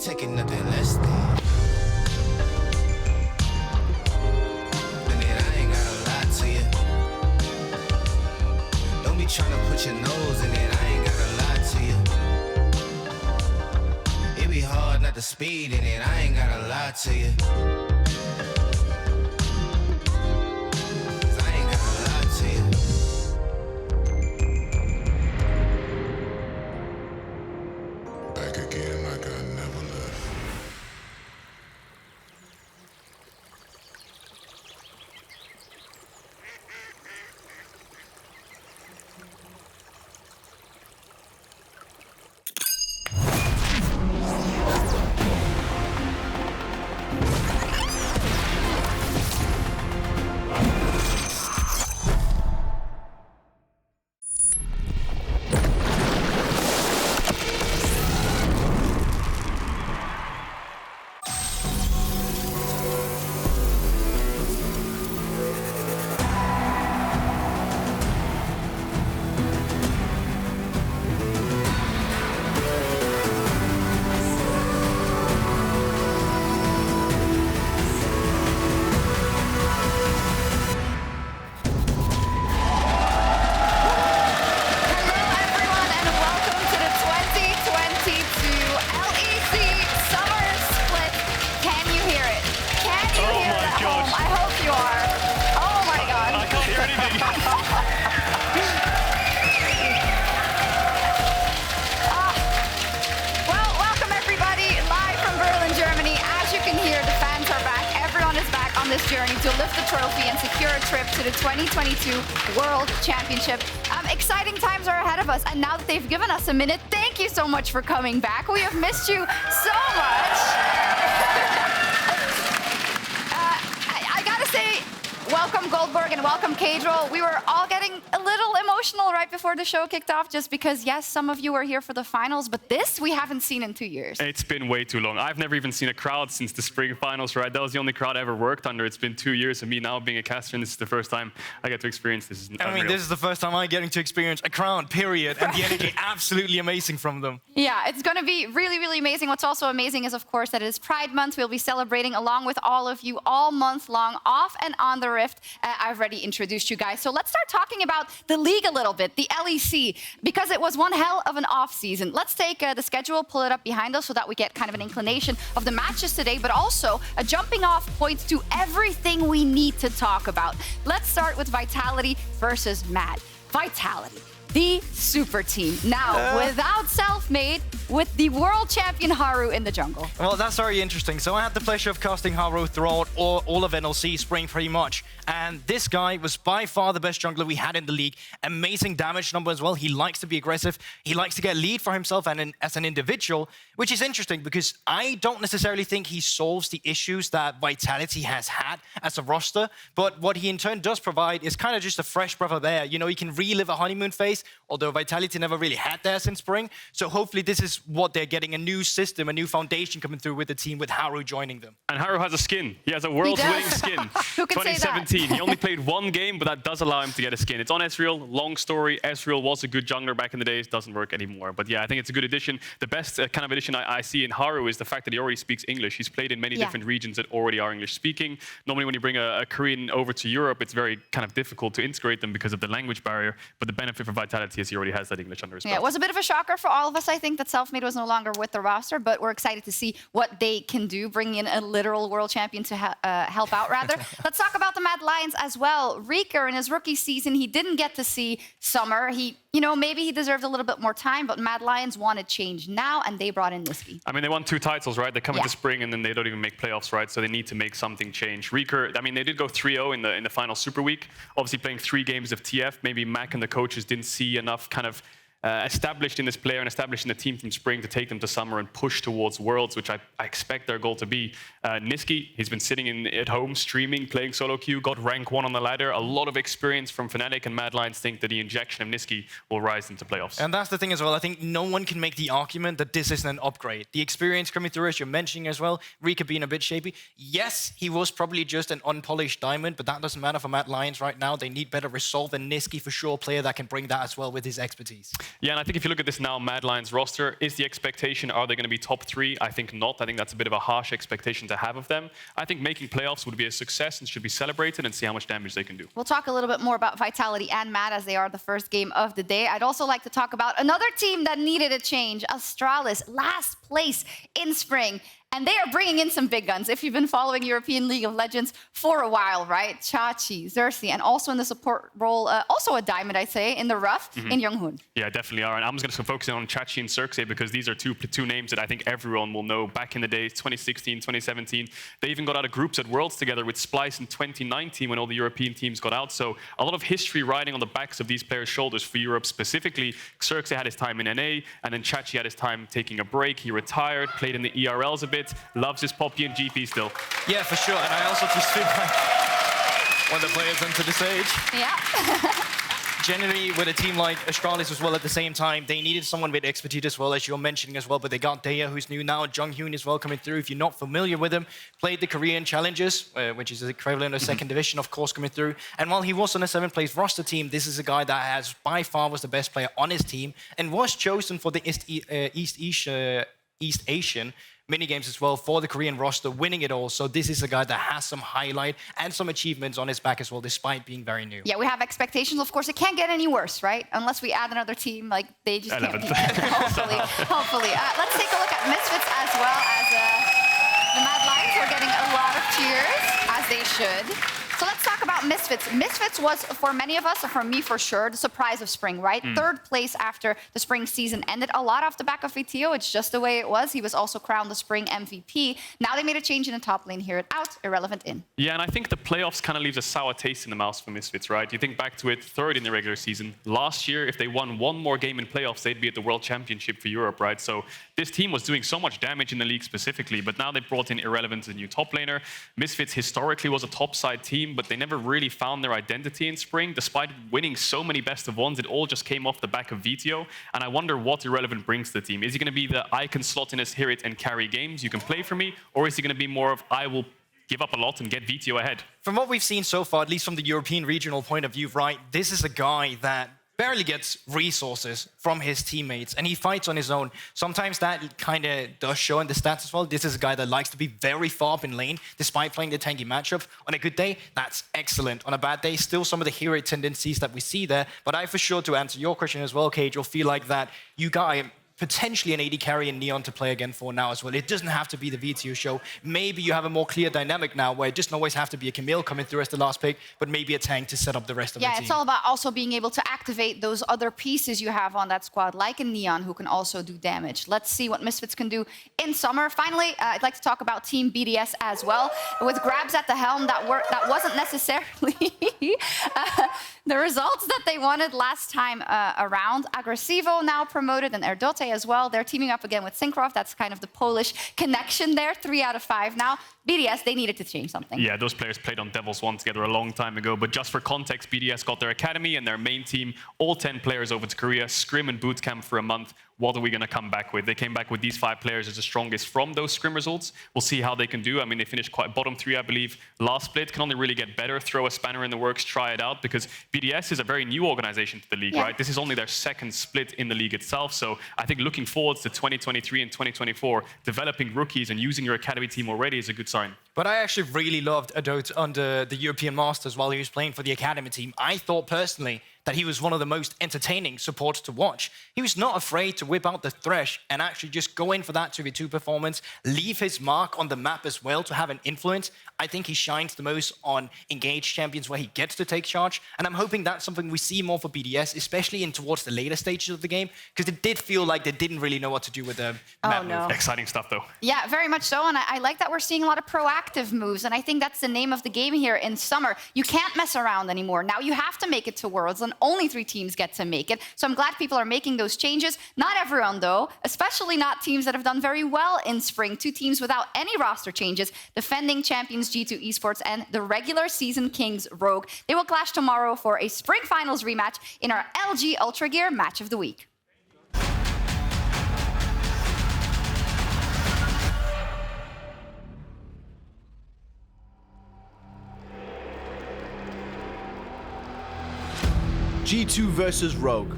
taking nothing less than. And then I ain't gotta lie to you. Don't be trying to put your nose in it, I ain't gotta lie to you. It be hard not to speed in it, I ain't gotta lie to you. Journey to lift the trophy and secure a trip to the 2022 World Championship. Exciting times are ahead of us, and now that they've given us a minute, thank you so much for coming back. We have missed you so much. I gotta say, welcome Goldberg and welcome Cadril. We were all getting a little emotional right before the show kicked off, just because, yes, some of you were here for the finals, but this we haven't seen in 2 years. It's been way too long. I've never even seen a crowd since the spring finals, right? That was the only crowd I ever worked under. It's been 2 years of me now being a caster, and this is the first time I get to experience this. I mean, this is the first time I'm getting to experience a crowd, period, and the energy absolutely amazing from them. Yeah, it's going to be really, really amazing. What's also amazing is, of course, that it is Pride Month. We'll be celebrating along with all of you all month long, off and on the Rift. I've already introduced you guys. So let's start talking about the league a little bit, the LEC, because it was one hell of an off season. Let's take the schedule, pull it up behind us so that we get kind of an inclination of the matches today, but also a jumping off point to everything we need to talk about. Let's start with Vitality versus Mad. Vitality, the super team. Now, without Self-Made, with the world champion Haru in the jungle. Well, that's very interesting. So I had the pleasure of casting Haru throughout all of NLC spring pretty much. And this guy was by far the best jungler we had in the league. Amazing damage number as well. He likes to be aggressive. He likes to get lead for himself and as an individual, which is interesting because I don't necessarily think he solves the issues that Vitality has had as a roster. But what he in turn does provide is kind of just a fresh breath of air. You know, he can relive a honeymoon phase, although Vitality never really had that since spring. So hopefully this is what they're getting, a new system, a new foundation coming through with the team with Haru joining them. And Haru has a skin. He has a world's winning skin. Who can 2017. He only played one game, but that does allow him to get a skin. It's on Ezreal. Long story. Ezreal was a good jungler back in the days. Doesn't work anymore. But yeah, I think it's a good addition. The best kind of addition I see in Haru is the fact that he already speaks English. He's played in many different regions that already are English speaking. Normally when you bring a Korean over to Europe, it's very kind of difficult to integrate them because of the language barrier. But the benefit for Vitality is he already has that English under his belt. Yeah, it was a bit of a shocker for all of us, I think, that Self-Made was no longer with the roster, but we're excited to see what they can do, bring in a literal world champion to help out, rather. Let's talk about the Mad Lions as well. FLICKR, in his rookie season, he didn't get to see Summer. You know, maybe he deserved a little bit more time, but Mad Lions wanted change now, and they brought in Nisqy. I mean, they won 2 titles, right? They come into spring, and then they don't even make playoffs, right? So they need to make something change. FLICKR, I mean, they did go 3-0 in the final Super Week. Obviously playing 3 games of TF. Maybe Mac and the coaches didn't see enough kind of established in this player and established in the team from spring to take them to summer and push towards Worlds, which I expect their goal to be. Nisqy, he's been sitting at home, streaming, playing solo queue, got rank 1 on the ladder. A lot of experience from Fnatic, and Mad Lions think that the injection of Nisqy will rise into playoffs. And that's the thing as well. I think no one can make the argument that this isn't an upgrade. The experience coming through, as you're mentioning as well, FLICKR being a bit shapy. Yes, he was probably just an unpolished diamond, but that doesn't matter for Mad Lions right now. They need better resolve than Nisqy, for sure, player that can bring that as well with his expertise. Yeah, and I think if you look at this now, Mad Lions roster, is the expectation, are they going to be top 3? I think not. I think that's a bit of a harsh expectation to have of them. I think making playoffs would be a success and should be celebrated and see how much damage they can do. We'll talk a little bit more about Vitality and Mad as they are the first game of the day. I'd also like to talk about another team that needed a change, Astralis, last place in spring. And they are bringing in some big guns. If you've been following European League of Legends for a while, right? Chachi, Xerxes, and also in the support role, also a diamond, I'd say, in the rough, in Younghoon. Yeah, definitely are. And I'm just going to focus on Chachi and Xerxes because these are two names that I think everyone will know. Back in the days, 2016, 2017, they even got out of groups at Worlds together with Splice in 2019 when all the European teams got out. So a lot of history riding on the backs of these players' shoulders for Europe specifically. Xerxes had his time in NA, and then Chachi had his time taking a break. He retired, played in the ERLs a bit, loves his Poppy and GP still. Yeah, for sure. And I also just feel like when the players enter the stage. Yeah. Generally, with a team like Astralis as well at the same time, they needed someone with expertise as well, as you're mentioning as well, but they got Daya, who's new now, Junghoon as well coming through. If you're not familiar with him, played the Korean Challenges, which is the equivalent of second division, of course, coming through. And while he was on a 7th-place roster team, this is a guy that has by far was the best player on his team and was chosen for the East Asian minigames as well for the Korean roster, winning it all. So this is a guy that has some highlight and some achievements on his back as well, despite being very new. Yeah, we have expectations. Of course, it can't get any worse, right? Unless we add another team, like they just can't. Hopefully. Let's take a look at Misfits as well as the Mad Lions are getting a lot of cheers, as they should. So let's talk about Misfits. Misfits was, for many of us, or for me for sure, the surprise of spring, right? 3rd place after the spring season ended. A lot off the back of VTO. It's just the way it was. He was also crowned the spring MVP. Now they made a change in the top lane. Hear it out, irrelevant in. Yeah, and I think the playoffs kind of leaves a sour taste in the mouth for Misfits, right? You think back to it, 3rd in the regular season. Last year, if they won one more game in playoffs, they'd be at the World Championship for Europe, right? So this team was doing so much damage in the league specifically, but now they brought in Irrelevant as a new top laner. Misfits historically was a top-side team, but they never really found their identity in spring. Despite winning so many best of ones, it all just came off the back of VTO. And I wonder what Irrelevant brings to the team. Is he going to be the I can slot in as hear it and carry games, you can play for me? Or is he going to be more of I will give up a lot and get VTO ahead? From what we've seen so far, at least from the European regional point of view, right, this is a guy that barely gets resources from his teammates, and he fights on his own. Sometimes that kind of does show in the stats as well. This is a guy that likes to be very far up in lane, despite playing the tanky matchup. On a good day, that's excellent. On a bad day, still some of the hero tendencies that we see there. But I, for sure, to answer your question as well, Cage, you'll feel like that you got potentially an AD carry in Neon to play again for now as well. It doesn't have to be the VTO show. Maybe you have a more clear dynamic now where it doesn't always have to be a Camille coming through as the last pick, but maybe a tank to set up the rest of the team. Yeah, it's all about also being able to activate those other pieces you have on that squad, like a Neon, who can also do damage. Let's see what Misfits can do in summer. Finally, I'd like to talk about Team BDS as well. With Grabs at the helm, that wasn't necessarily the results that they wanted last time around. Agresivo now promoted, and Erdote as well. They're teaming up again with Syncroft. That's kind of the Polish connection there. 3 out of 5 now. BDS, they needed to change something. Yeah, those players played on Devil's One together a long time ago. But just for context, BDS got their academy and their main team, all 10 players over to Korea, scrim and bootcamp for a month. What are we going to come back with? They came back with these 5 players as the strongest from those scrim results. We'll see how they can do. I mean, they finished quite bottom 3, I believe. Last split can only really get better. Throw a spanner in the works, try it out, because BDS is a very new organization to the league, right? This is only their 2nd split in the league itself. So I think looking forward to 2023 and 2024, developing rookies and using your academy team already is a good sign. But I actually really loved Adot under the European Masters while he was playing for the academy team. I thought personally that he was one of the most entertaining supports to watch. He was not afraid to whip out the Thresh and actually just go in for that 2v2 performance, leave his mark on the map as well to have an influence. I think he shines the most on engaged champions where he gets to take charge. And I'm hoping that's something we see more for BDS, especially in towards the later stages of the game, because it did feel like they didn't really know what to do with the map move. Exciting stuff, though. Yeah, very much so. And I like that we're seeing a lot of proactive moves. And I think that's the name of the game here in summer. You can't mess around anymore. Now you have to make it to Worlds, and only 3 teams get to make it. So I'm glad people are making those changes. Not everyone, though, especially not teams that have done very well in spring. 2 teams without any roster changes, defending champions G2 Esports and the regular season kings Rogue. They will clash tomorrow for a spring finals rematch in our LG Ultra Gear Match of the Week. G2 versus Rogue.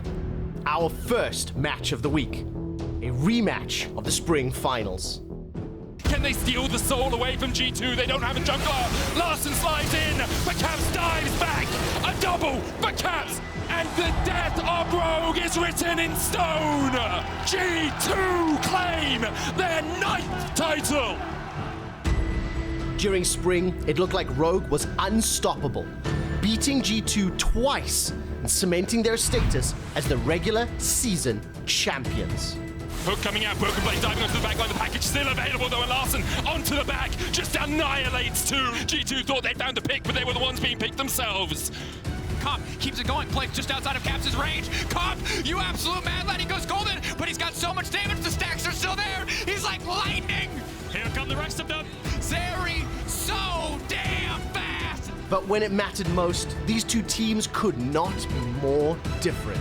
our first match of the week, a rematch of the spring finals. Can they steal the soul away from G2? They don't have a jungler. Larson slides in, but Caps dives back. A double for Caps, and the death of Rogue is written in stone. G2 claim their 9th title. During spring, it looked like Rogue was unstoppable, beating G2 twice and cementing their status as the regular season champions. Hook coming out, Broken Blade diving onto the back line. The package still available though, and Larson onto the back just annihilates two. G2 thought they found the pick, but they were the ones being picked themselves. Comp keeps it going, plays just outside of Caps' range. Comp, you absolute mad lad, he goes golden, but he's got so much damage, the stacks are still there. He's like lightning. Here come the rest of them. Zeri, so damn fast. But when it mattered most, these two teams could not be more different.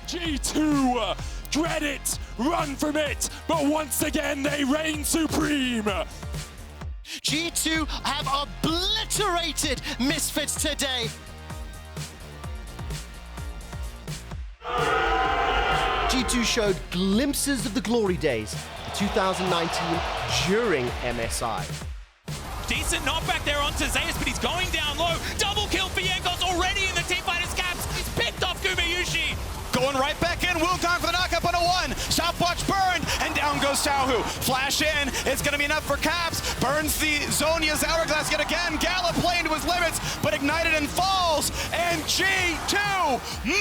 G2, dread it, run from it, but once again they reign supreme. G2 have obliterated Misfits today. G2 showed glimpses of the glory days of 2019 during MSI. Decent knockback there onto Zeus, but he's going down low. Double kill for Jankos already in the teamfighter's Caps. He's picked off Gumayushi. Going right back in, Wukong for the knockup on a 1. Stopwatch burned, and down goes Xiaohu. Flash in, it's gonna be enough for Caps. Burns the Zhonya's Hourglass yet again. Gala playing to his limits, but ignited and falls. And G2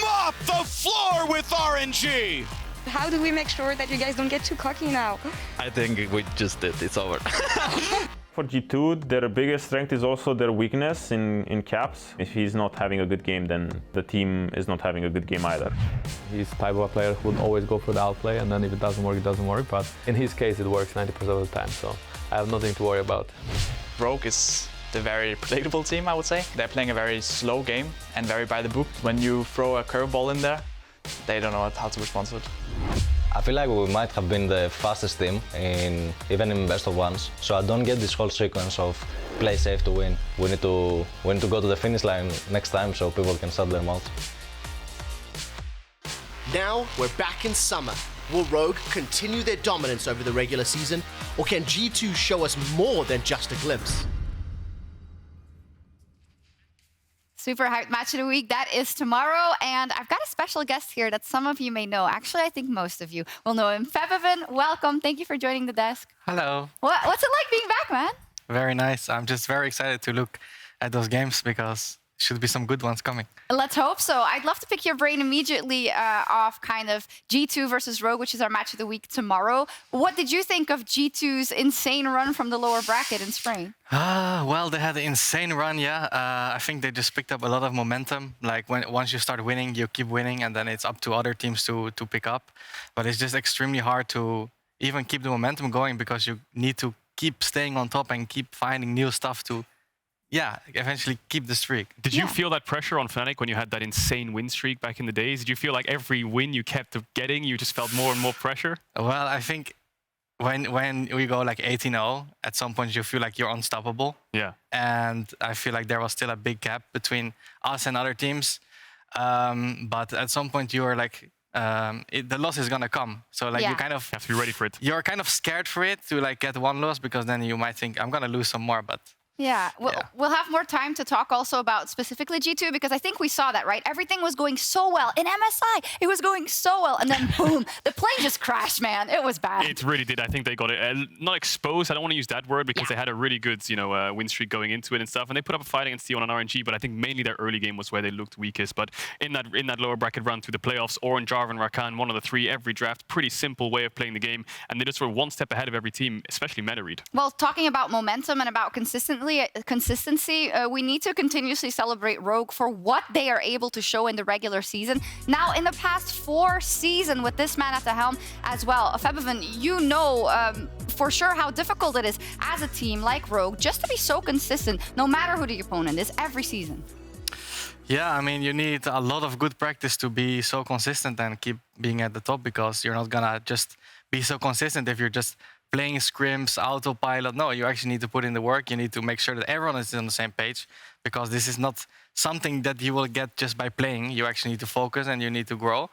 mop the floor with RNG. How do we make sure that you guys don't get too cocky now? I think we just did, it's over. For G2, their biggest strength is also their weakness in Caps. If he's not having a good game, then the team is not having a good game either. He's the type of a player who would always go for the outplay, and then if it doesn't work, it doesn't work. But in his case, it works 90% of the time, so I have nothing to worry about. Rogue is the very predictable team, I would say. They're playing a very slow game and very by the book. When you throw a curveball in there, they don't know how to respond to it. I feel like we might have been the fastest team, even in best of ones. So I don't get this whole sequence of play safe to win. We need to go to the finish line next time so people can shut them out. Now we're back in summer. Will Rogue continue their dominance over the regular season, or can G2 show us more than just a glimpse? Super hyped match of the week. That is tomorrow. And I've got a special guest here that some of you may know. Actually, I think most of you will know him. Febiven, welcome. Thank you for joining the desk. Hello. What's it like being back, man? Very nice. I'm just very excited to look at those games because should be some good ones coming. Let's hope so. I'd love to pick your brain immediately off kind of G2 versus Rogue, which is our match of the week tomorrow. What did you think of G2's insane run from the lower bracket in spring? Well, they had an insane run, yeah. I think they just picked up a lot of momentum. Like once you start winning, you keep winning, and then it's up to other teams to pick up. But it's just extremely hard to even keep the momentum going because you need to keep staying on top and keep finding new stuff to eventually keep the streak. Did you feel that pressure on Fnatic when you had that insane win streak back in the days? Did you feel like every win you kept getting, you just felt more and more pressure? Well, I think when we go like 18-0, at some point you feel like you're unstoppable. Yeah. And I feel like there was still a big gap between us and other teams. But at some point you are like, the loss is gonna come. So like you kind of have to be ready for it. You're kind of scared for it to like get one loss because then you might think I'm gonna lose some more, but Yeah, we'll have more time to talk also about specifically G2 because I think we saw that, right? Everything was going so well. In MSI, it was going so well. And then boom, the plane just crashed, man. It was bad. It really did. I think they got it, not exposed. I don't want to use that word because they had a really good, win streak going into it and stuff. And they put up a fight against T1 and RNG, but I think mainly their early game was where they looked weakest. But in that lower bracket run through the playoffs, Orange, Jarvan, Rakan, one of the three every draft, pretty simple way of playing the game. And they just were one step ahead of every team, especially meta read. Well, talking about momentum and about consistency, we need to continuously celebrate Rogue for what they are able to show in the regular season. Now, in the past 4 seasons with this man at the helm as well, Febiven, you know for sure how difficult it is as a team like Rogue just to be so consistent, no matter who the opponent is, every season. Yeah, I mean, you need a lot of good practice to be so consistent and keep being at the top because you're not gonna just be so consistent if you're just playing scrims, autopilot. No, you actually need to put in the work. You need to make sure that everyone is on the same page, because this is not something that you will get just by playing. You actually need to focus and you need to grow,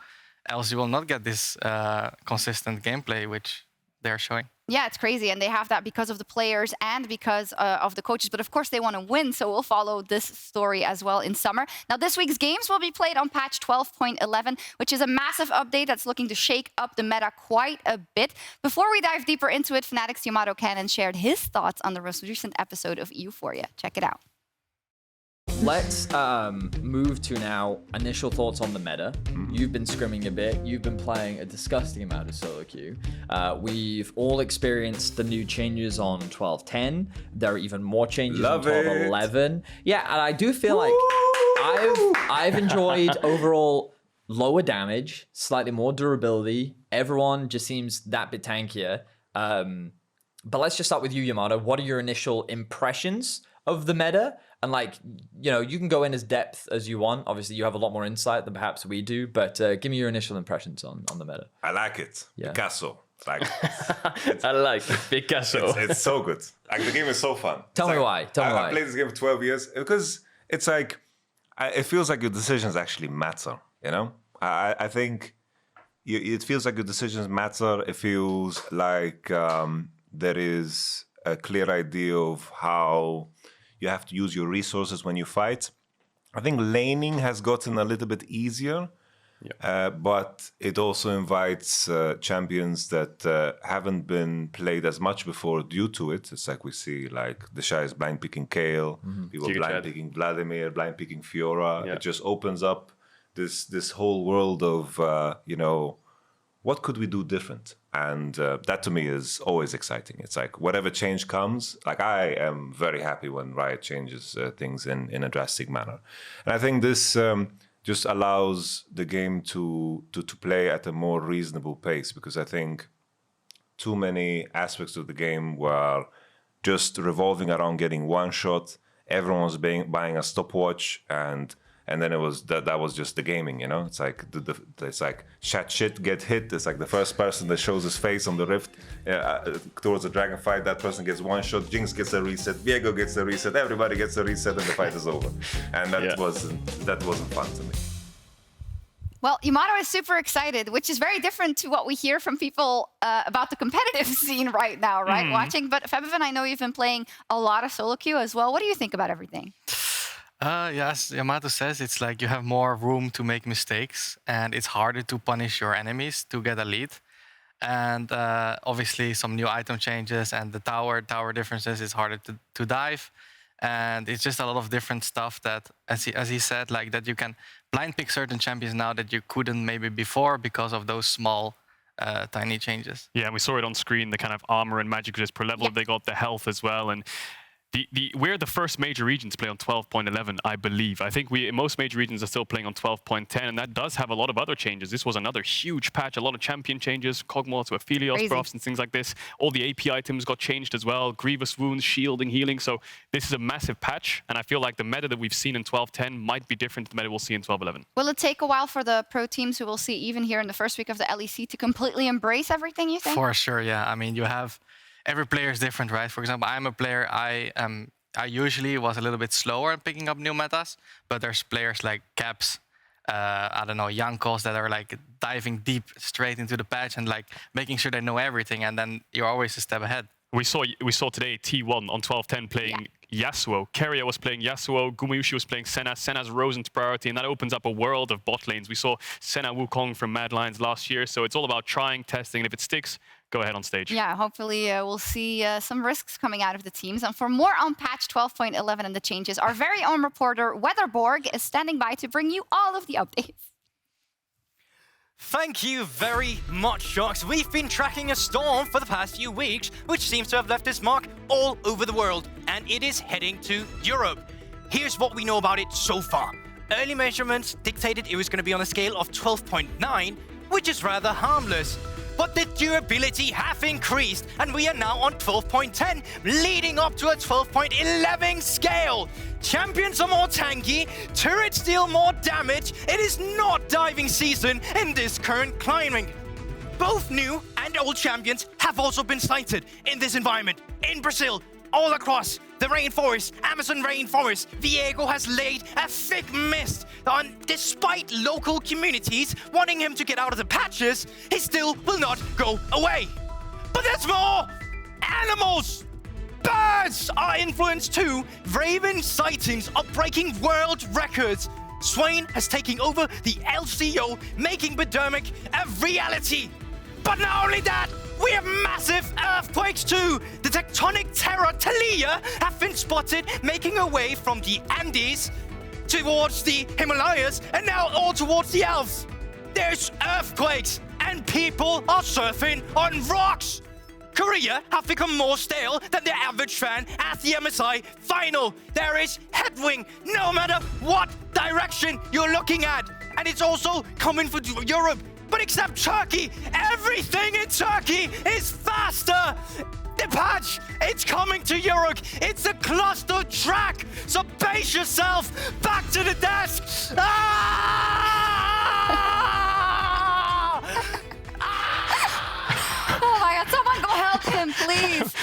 else you will not get this consistent gameplay, which they're showing. Yeah, it's crazy, and they have that because of the players and because of the coaches. But of course, they want to win, so we'll follow this story as well in summer. Now, this week's games will be played on patch 12.11, which is a massive update that's looking to shake up the meta quite a bit. Before we dive deeper into it, Fnatic's Yamato Cannon shared his thoughts on the most recent episode of Euphoria. Check it out. Let's move to now initial thoughts on the meta. You've been scrimming a bit. You've been playing a disgusting amount of solo queue. We've all experienced the new changes on 12.10. There are even more changes on 12.11. Yeah, and I do feel like I've enjoyed overall lower damage, slightly more durability. Everyone just seems that bit tankier. But let's just start with you, Yamato. What are your initial impressions of the meta? And like, you know, you can go in as depth as you want. Obviously, you have a lot more insight than perhaps we do. But give me your initial impressions on the meta. I like it. Yeah. Picasso. Like, I like Picasso. It's so good. Like, the game is so fun. Tell me why. Tell me why. I played this game for 12 years because it's like, it feels like your decisions actually matter, you know? I think it feels like your decisions matter. It feels like there is a clear idea of how you have to use your resources when you fight. I think laning has gotten a little bit easier, but it also invites champions that haven't been played as much before due to it. It's like we see like the Shy is blind picking Kale, people blind picking Vladimir, blind picking Fiora. It just opens up this whole world of, you know, what could we do different? And that to me is always exciting. It's like whatever change comes, like I am very happy when Riot changes things in a drastic manner. And I think this just allows the game to play at a more reasonable pace, because I think too many aspects of the game were just revolving around getting one shot. Everyone was buying a stopwatch, and then it was that was just the gaming, you know. It's like it's like shit get hit. It's like the first person that shows his face on the rift towards the dragon fight, that person gets one shot. Jinx gets a reset. Viego gets a reset. Everybody gets a reset, and the fight is over. And that wasn't fun to me. Well, Yamato is super excited, which is very different to what we hear from people about the competitive scene right now, right? Watching, but Febiven, I know you've been playing a lot of solo queue as well. What do you think about everything? Yes, Yamato says it's like you have more room to make mistakes, and it's harder to punish your enemies to get a lead. And obviously some new item changes and the tower differences, it's harder to dive. And it's just a lot of different stuff that, as he said, like that you can blind pick certain champions now that you couldn't maybe before because of those small, tiny changes. Yeah, and we saw it on screen, the kind of armor and magic resist per level. They got the health as well. And we're the first major regions to play on 12.11, I believe. I think most major regions are still playing on 12.10, and that does have a lot of other changes. This was another huge patch, a lot of champion changes, Kog'Maw to Aphelios buffs and things like this. All the AP items got changed as well, grievous wounds, shielding, healing. So this is a massive patch, and I feel like the meta that we've seen in 12.10 might be different to the meta we'll see in 12.11. Will it take a while for the pro teams who we'll see even here in the first week of the LEC to completely embrace everything, you think? For sure, yeah. I mean, you have... Every player is different, right? For example, I'm a player, I usually was a little bit slower at picking up new metas, but there's players like Caps, I don't know, Jankos that are like diving deep straight into the patch and like making sure they know everything, and then you're always a step ahead. We saw today T1 on 12.10 playing Yasuo. Keria was playing Yasuo, Gumayushi was playing Senna. Senna's rose into priority, and that opens up a world of bot lanes. We saw Senna Wukong from Mad Lions last year, so it's all about trying, testing, and if it sticks, go ahead on stage. Yeah, hopefully we'll see some risks coming out of the teams. And for more on patch 12.11 and the changes, our very own reporter, Weatherborg, is standing by to bring you all of the updates. Thank you very much, Sharks. We've been tracking a storm for the past few weeks, which seems to have left its mark all over the world, and it is heading to Europe. Here's what we know about it so far. Early measurements dictated it was going to be on a scale of 12.9, which is rather harmless. But the durability have increased, and we are now on 12.10, leading up to a 12.11 scale. Champions are more tanky, turrets deal more damage. It is not diving season in this current climate. Both new and old champions have also been sighted in this environment. In Brazil, all across the rainforest, Amazon rainforest, Viego has laid a thick mist on. Despite local communities wanting him to get out of the patches, he still will not go away. But there's more! Animals! Birds are influenced too. Raven sightings are breaking world records. Swain has taken over the LCO, making Bidermic a reality. But not only that, we have massive earthquakes too. The tectonic terror Talia have been spotted making her way from the Andes towards the Himalayas and now all towards the Alps. There's earthquakes and people are surfing on rocks. Korea have become more stale than the average fan at the MSI final. There is headwind no matter what direction you're looking at. And it's also coming for Europe. But except Turkey, everything in Turkey is faster. The patch, it's coming to Europe. It's a cluster track. So pace yourself back to the desk. Oh my God, someone go help him, please.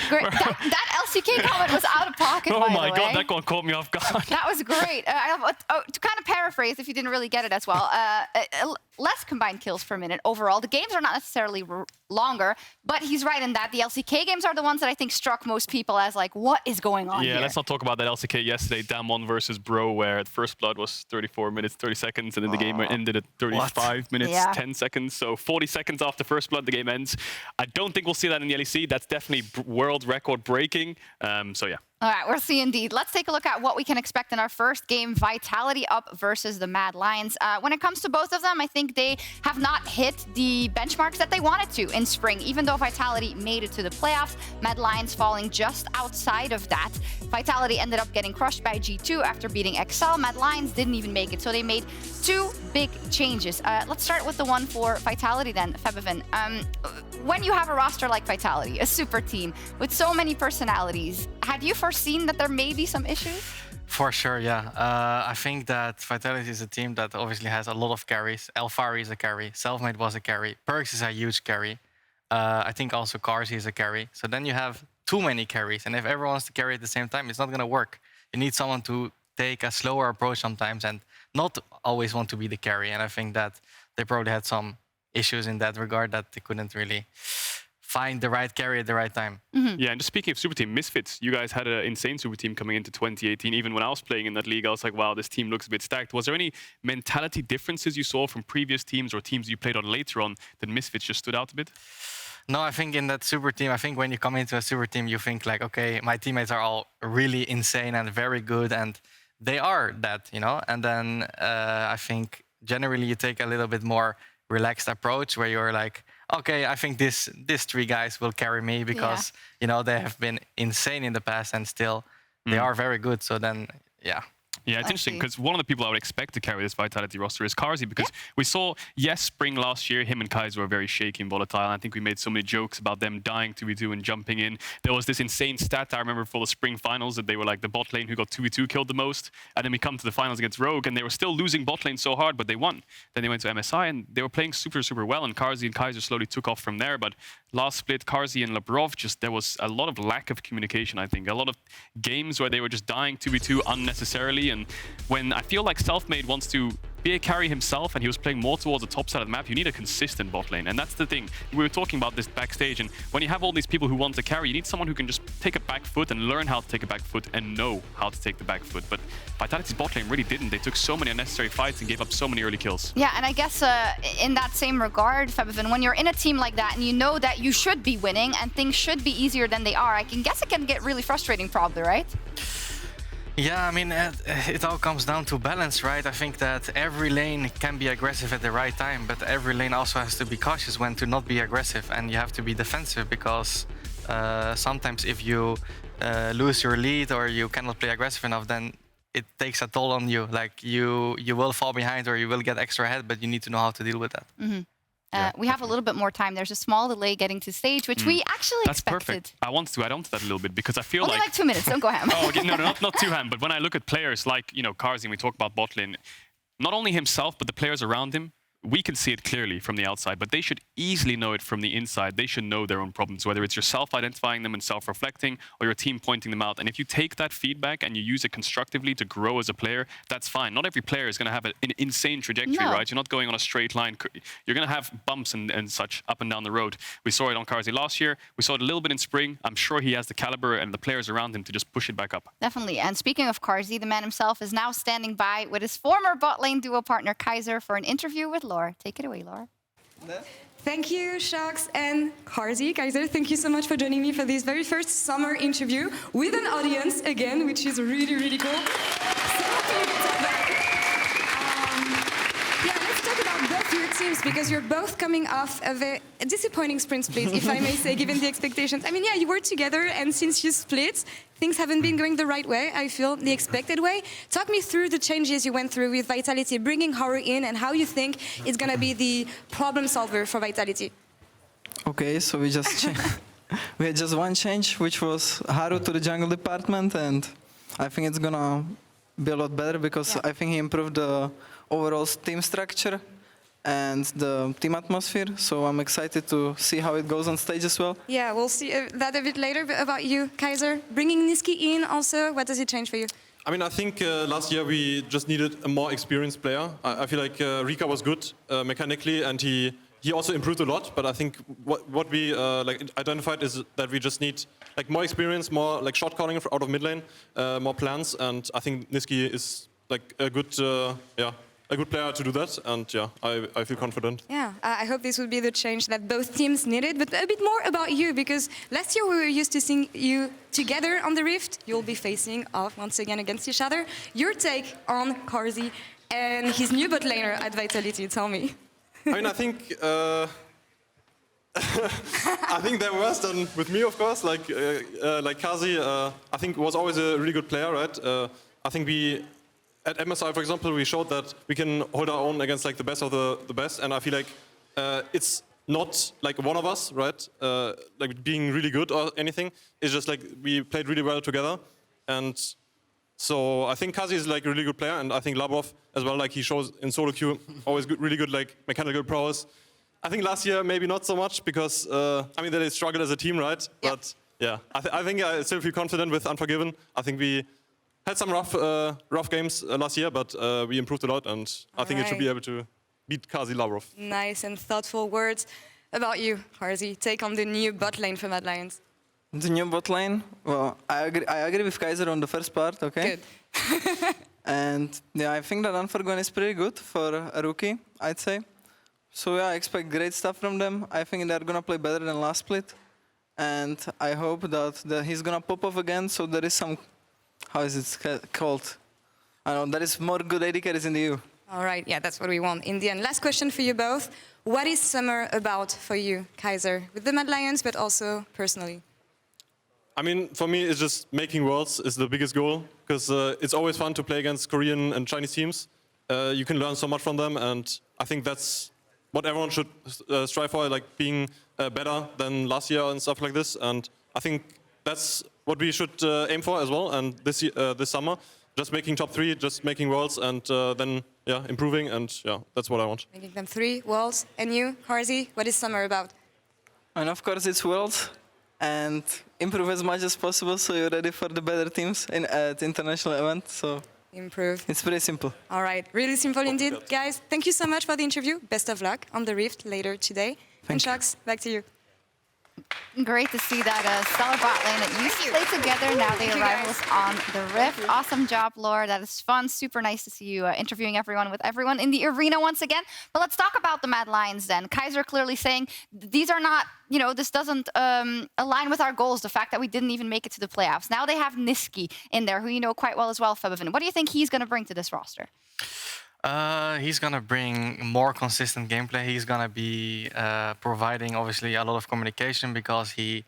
Great. That LCK comment was out of pocket, Oh by my the way. God, that one caught me off guard. That was great. To kind of paraphrase, if you didn't really get it as well, less combined kills per minute overall. The games are not necessarily longer, but he's right in that. The LCK games are the ones that I think struck most people as like, what is going on here? Yeah, let's not talk about that LCK yesterday, Damwon versus Bro, where at first blood was 34 minutes, 30 seconds, and then the game ended at 35 minutes, 10 seconds. So 40 seconds after first blood, the game ends. I don't think we'll see that in the LEC. That's definitely world record breaking. So yeah. All right, we'll see indeed. Let's take a look at what we can expect in our first game, Vitality up versus the Mad Lions. When it comes to both of them, I think they have not hit the benchmarks that they wanted to in spring. Even though Vitality made it to the playoffs, Mad Lions falling just outside of that. Vitality ended up getting crushed by G2 after beating XL. Mad Lions didn't even make it, so they made two big changes. Let's start with the one for Vitality then, Febiven. When you have a roster like Vitality, a super team with so many personalities, had you foreseen that there may be some issues? For sure, yeah. I think that Vitality is a team that obviously has a lot of carries. Elfari is a carry. Selfmade was a carry. Perks is a huge carry. I think also Carzzy is a carry. So then you have too many carries. And if everyone wants to carry at the same time, it's not going to work. You need someone to take a slower approach sometimes and not always want to be the carry. And I think that they probably had some issues in that regard that they couldn't really find the right carry at the right time. Yeah, and just speaking of super team, Misfits, you guys had an insane super team coming into 2018. Even when I was playing in that league, I was like, wow, this team looks a bit stacked. Was there any mentality differences you saw from previous teams or teams you played on later on that Misfits just stood out a bit? No, I think in that super team, I think when you come into a super team, you think like, okay, my teammates are all really insane and very good, and they are that, you know? And then I think generally you take a little bit more relaxed approach where you're like, okay, I think these three guys will carry me because, you know, they have been insane in the past and still they are very good. So then, yeah. Yeah, it's interesting because one of the people I would expect to carry this Vitality roster is Carzzy, because we saw, yes, spring last year, him and Kaiser were very shaky and volatile. And I think we made so many jokes about them dying 2v2 and jumping in. There was this insane stat I remember for the spring finals that they were like the bot lane who got 2v2 killed the most. And then we come to the finals against Rogue and they were still losing bot lane so hard, but they won. Then they went to MSI and they were playing super, super well. And Carzzy and Kaiser slowly took off from there. But last split, Carzzy and Labrov, just there was a lot of lack of communication, I think. A lot of games where they were just dying 2v2 unnecessarily. And when I feel like Selfmade wants to be a carry himself and he was playing more towards the top side of the map, you need a consistent bot lane. And that's the thing. We were talking about this backstage, and when you have all these people who want to carry, you need someone who can just take a back foot and learn how to take a back foot and know how to take the back foot. But Vitality's bot lane really didn't. They took so many unnecessary fights and gave up so many early kills. Yeah, and I guess in that same regard, Febiven, when you're in a team like that and you know that you should be winning and things should be easier than they are, I can guess it can get really frustrating probably, right? Yeah, I mean, it all comes down to balance, right? I think that every lane can be aggressive at the right time, but every lane also has to be cautious when to not be aggressive, and you have to be defensive because sometimes if you lose your lead or you cannot play aggressive enough, then it takes a toll on you. Like you will fall behind or you will get extra ahead, but you need to know how to deal with that. We have a little bit more time. There's a small delay getting to stage, which we actually That's expected. perfect. I want to add on to that a little bit because I feel Only like 2 minutes, don't go ham. Oh, okay, no, not too ham. But when I look at players like, you know, Carzzy, and we talk about bot lane, not only himself, but the players around him, we can see it clearly from the outside, but they should easily know it from the inside. They should know their own problems, whether it's yourself identifying them and self-reflecting or your team pointing them out. And if you take that feedback and you use it constructively to grow as a player, that's fine. Not every player is going to have an insane trajectory, right? You're not going on a straight line. You're going to have bumps and such up and down the road. We saw it on Carzzy last year. We saw it a little bit in spring. I'm sure he has the caliber and the players around him to just push it back up. Definitely. And speaking of Carzzy, the man himself is now standing by with his former bot lane duo partner Kaiser for an interview with Laura. Take it away, Laura. Thank you, Shox and Carzzy. Kaiser, thank you so much for joining me for this very first summer interview with an audience again, which is really, really cool. Yeah, let's talk about both your teams because you're both coming off of a disappointing spring split, if I may say, given the expectations. I mean, yeah, you were together, and since you split, things haven't been going the right way, I feel, the expected way. Talk me through the changes you went through with Vitality, bringing Haru in, and how you think it's going to be the problem solver for Vitality. Okay, so we had just one change, which was Haru to the jungle department, and I think it's going to be a lot better because I think he improved the overall team structure and the team atmosphere, so I'm excited to see how it goes on stage as well. Yeah, we'll see that a bit later. But about you, Kaiser, bringing Nisqy in also, what does it change for you? I mean, I think last year we just needed a more experienced player. I feel like Rika was good mechanically, and he also improved a lot. But I think what we identified is that we just need like more experience, more like shot calling out of mid lane, more plans, and I think Nisqy is like a good player to do that, and yeah, I feel confident. Yeah, I hope this will be the change that both teams needed, but a bit more about you, because last year we were used to seeing you together on the Rift. You'll be facing off once again against each other. Your take on Carzzy and his new bot laner at Vitality, tell me. I mean, I think I think they're worse than with me, of course. Like Carzzy, I think was always a really good player, right? I think at MSI, for example, we showed that we can hold our own against like the best of the best, and I feel like it's not like one of us, right? Like being really good or anything. It's just like we played really well together, and so I think Carzzy is like a really good player, and I think Labrov as well. Like he shows in solo queue always good, really good like mechanical prowess. I think last year maybe not so much because I mean they struggled as a team, right? Yeah. But yeah, I think I still feel confident with Unforgiven. I think we had some rough games last year, but we improved a lot, and I think it should be able to beat Carzzy Labrov. Nice and thoughtful words. About you, Carzzy, take on the new bot lane for Mad Lions. The new bot lane? Well, I agree with Kaiser on the first part, okay? Good. And yeah, I think that Unforgiven is pretty good for a rookie, I'd say. So yeah, I expect great stuff from them. I think they're gonna play better than last split. And I hope that he's gonna pop off again, so there is some, how is it called? I don't know, there is more good AD carries in the EU. All right, yeah, that's what we want in the end. Last question for you both. What is summer about for you, Kaiser, with the Mad Lions, but also personally? I mean, for me, it's just making worlds is the biggest goal, because it's always fun to play against Korean and Chinese teams. You can learn so much from them, and I think that's what everyone should strive for, like being better than last year and stuff like this. And I think that's what we should aim for as well. And this summer, just making top 3, just making worlds, and then improving. And yeah, that's what I want. Making them 3 worlds. And you, Carzzy, what is summer about? And of course, it's worlds. And improve as much as possible so you're ready for the better teams at the international event. So improve. It's pretty simple. All right, really simple indeed. Guys, thank you so much for the interview. Best of luck on the Rift later today. And Shox, back to you. Great to see that stellar bot lane that used to play together. Now they are rivals on the Rift. Awesome job, Laura. That is fun. Super nice to see you interviewing everyone with everyone in the arena once again. But let's talk about the Mad Lions then. Kaiser clearly saying these are not, you know, this doesn't align with our goals, the fact that we didn't even make it to the playoffs. Now they have Nisqy in there, who you know quite well as well, Febiven. What do you think he's going to bring to this roster? He's going to bring more consistent gameplay. He's going to be providing, obviously, a lot of communication because he's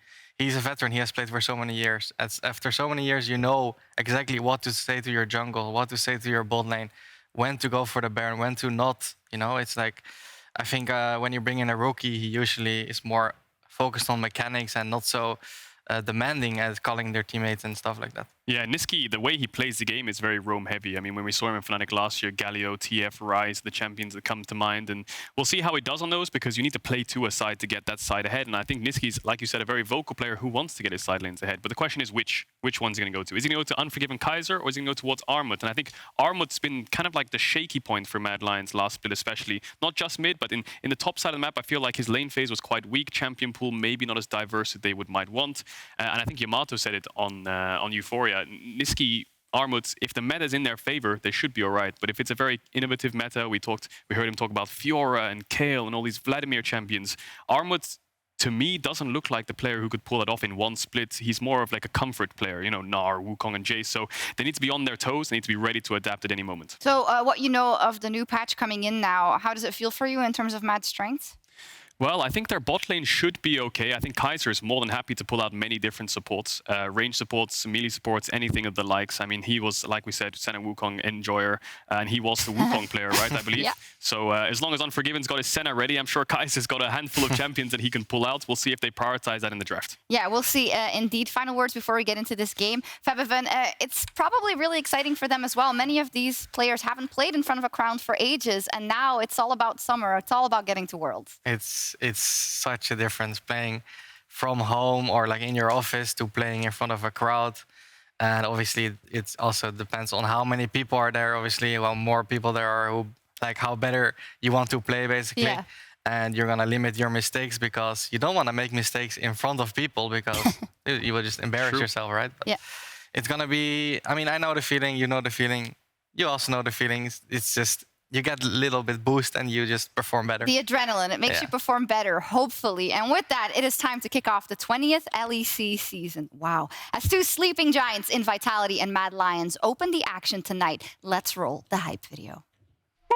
a veteran. He has played for so many years. After so many years, you know exactly what to say to your jungle, what to say to your bot lane, when to go for the Baron, when to not. You know, it's like, I think when you bring in a rookie, he usually is more focused on mechanics and not so demanding at calling their teammates and stuff like that. Yeah, Niski, the way he plays the game is very roam heavy. I mean, when we saw him in Fnatic last year, Galio, TF, Rise, the champions that come to mind. And we'll see how he does on those, because you need to play to a side to get that side ahead. And I think Niski's, like you said, a very vocal player who wants to get his side lanes ahead. But the question is which one's he going to go to? Is he going to go to Unforgiven Kaiser, or is he going to go towards Armut? And I think Armut's been kind of like the shaky point for Mad Lions last split, especially. Not just mid, but in the top side of the map, I feel like his lane phase was quite weak. Champion pool maybe not as diverse as they might want. And I think Yamato said it on Euphoria. Niski, Armut, if the meta is in their favor, they should be all right. But if it's a very innovative meta, we heard him talk about Fiora and Kayle and all these Vladimir champions. Armut, to me, doesn't look like the player who could pull it off in one split. He's more of like a comfort player, you know, Gnar, Wukong, and Jace. So they need to be on their toes. They need to be ready to adapt at any moment. So what you know of the new patch coming in now, how does it feel for you in terms of Mad's strengths? Well, I think their bot lane should be okay. I think Kaiser is more than happy to pull out many different supports. Range supports, melee supports, anything of the likes. I mean, he was, like we said, Senna Wukong enjoyer, and he was the Wukong player, right, I believe? Yeah. So as long as Unforgiven's got his Senna ready, I'm sure Kaiser's got a handful of champions that he can pull out. We'll see if they prioritize that in the draft. Yeah, we'll see. Indeed, final words before we get into this game. Febiven, it's probably really exciting for them as well. Many of these players haven't played in front of a crown for ages, and now it's all about summer. It's all about getting to Worlds. It's such a difference playing from home or like in your office to playing in front of a crowd. And obviously it also depends on how many people are there. Obviously, well, more people there are, who like how better you want to play basically. Yeah. And you're gonna limit your mistakes because you don't want to make mistakes in front of people because you will just embarrass yourself, right? But yeah. It's gonna be, I mean, I know the feeling, you know the feeling, you also know the feelings. It's just, you get a little bit boost and you just perform better. The adrenaline, it makes you perform better, hopefully. And with that, it is time to kick off the 20th LEC season. Wow. As two sleeping giants in Vitality and Mad Lions open the action tonight, let's roll the hype video.